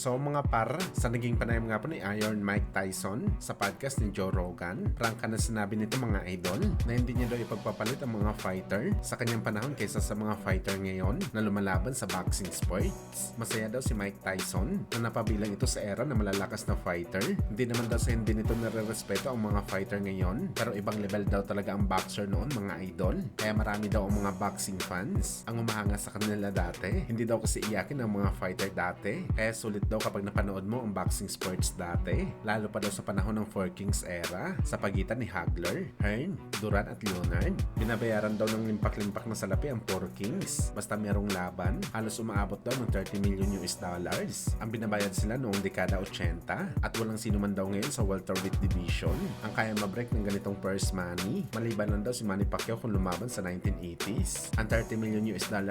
So mga par, sa naging panayam nga po ni Iron Mike Tyson sa podcast ni Joe Rogan, prangka na sinabi nito mga idol na hindi niya daw ipagpapalit ang mga fighter sa kanyang panahon kaysa sa mga fighter ngayon na lumalaban sa boxing sports. Masaya daw si Mike Tyson na napabilang ito sa era na malalakas na fighter. Hindi naman daw sa hindi nito nare-respeto ang mga fighter ngayon, pero ibang level daw talaga ang boxer noon mga idol. Kaya marami daw ang mga boxing fans ang umahanga sa kanila dati. Hindi daw kasi iyakin ang mga fighter dati. Kaya sulit daw kapag napanood mo ang boxing sports dati, lalo pa daw sa panahon ng Four Kings era, sa pagitan ni Hagler, Hearn, Duran at Leonard. Binabayaran daw ng limpak-limpak na salapi ang Four Kings. Basta merong laban, halos umaabot daw ng $30 million ang binabayad sila noong dekada 80 at walang sino man daw ngayon sa welterweight division ang kaya mabreak ng ganitong purse money. Maliban lang daw si Manny Pacquiao kung lumaban sa 1980s. Ang $30 million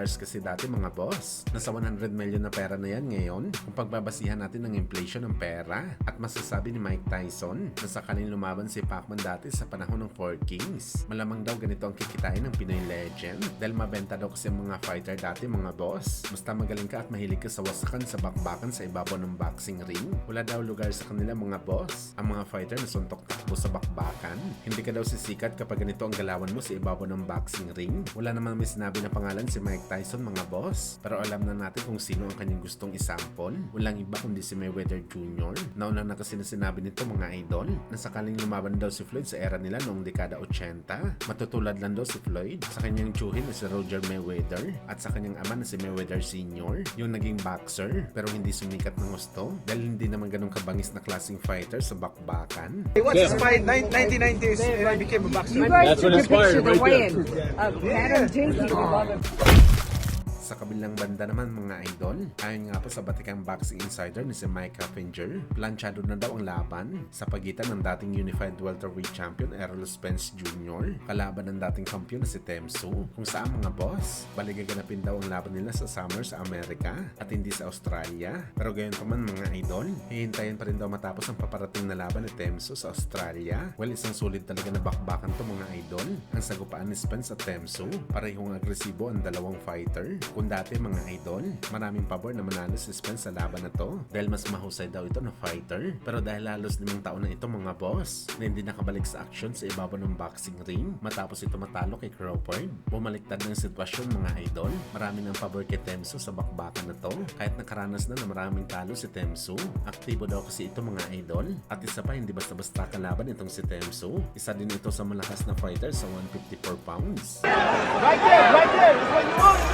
kasi dati mga boss, nasa 100 million na pera na yan ngayon kung pagbabasihan natin ng inflation ng pera. At masasabi ni Mike Tyson na sakaling lumaban si Pacman dati sa panahon ng Four Kings, malamang daw ganito ang kikitain ng Pinoy legend dahil mabenta daw kasi ang mga fighter dati mga boss. Basta magaling ka at mahilig ka sa wasakan sa bakbakan sa ibabaw ng boxing ring, wala daw lugar sa kanila mga boss ang mga fighter na suntok takbo sa bakbakan. Hindi ka daw sisikat kapag ganito ang galawan mo sa ibabaw ng boxing ring. Wala naman may sinabi na pangalan si Mike Tyson mga boss, pero alam na natin kung sino ang kanyang gustong isample. Walang iba kundi si Mayweather Jr. Nauna na kasi na sinabi nito mga idol na sakaling lumaban daw si Floyd sa era nila noong dekada 80, matutulad lang daw si Floyd sa kanyang tsuhin na si Roger Mayweather at sa kanyang ama na si Mayweather Sr. yung naging boxer pero hindi sumikat ng gusto dahil hindi naman ganun kabangis na klaseng fighter sa bakbakan. What's inspired 1990s and I became a boxer? You guys That's what took a picture inspired of the right weigh-in of Madam Tinky. Sa kabilang banda naman mga idol, ayon nga po sa batikang boxing insider ni si Mike Haffinger, planchado na daw ang laban sa pagitan ng dating Unified Welterweight Champion Errol Spence Jr. kalaban ng dating kampiyon na si Temsu, kung saan mga boss, baligaganapin daw ang laban nila sa summer sa Amerika at hindi sa Australia. Pero gayon pa man mga idol, hihintayin pa rin daw matapos ang paparating na laban ni Temsu sa Australia. Well, isang sulit talaga na bakbakan to mga idol. Ang sagupaan ni Spence at Temsu, parehong agresibo ang dalawang fighter. Kung dati mga idol, maraming pabor na manalo si Spence sa laban na to dahil mas mahusay daw ito na fighter. Pero dahil halos 5 taon na ito mga boss, na hindi nakabalik sa action sa ibabaw ng boxing ring matapos ito matalo kay Crawford, bumaliktad ng sitwasyon mga idol. Marami ng pabor kay Temsu sa bakbakan na to kahit nakaranas na maraming talo si Temsu. Aktibo daw kasi ito mga idol at isa pa hindi basta-basta kalaban itong si Temsu. Isa din ito sa malakas na fighter sa 154 pounds. Right there! That's what you want!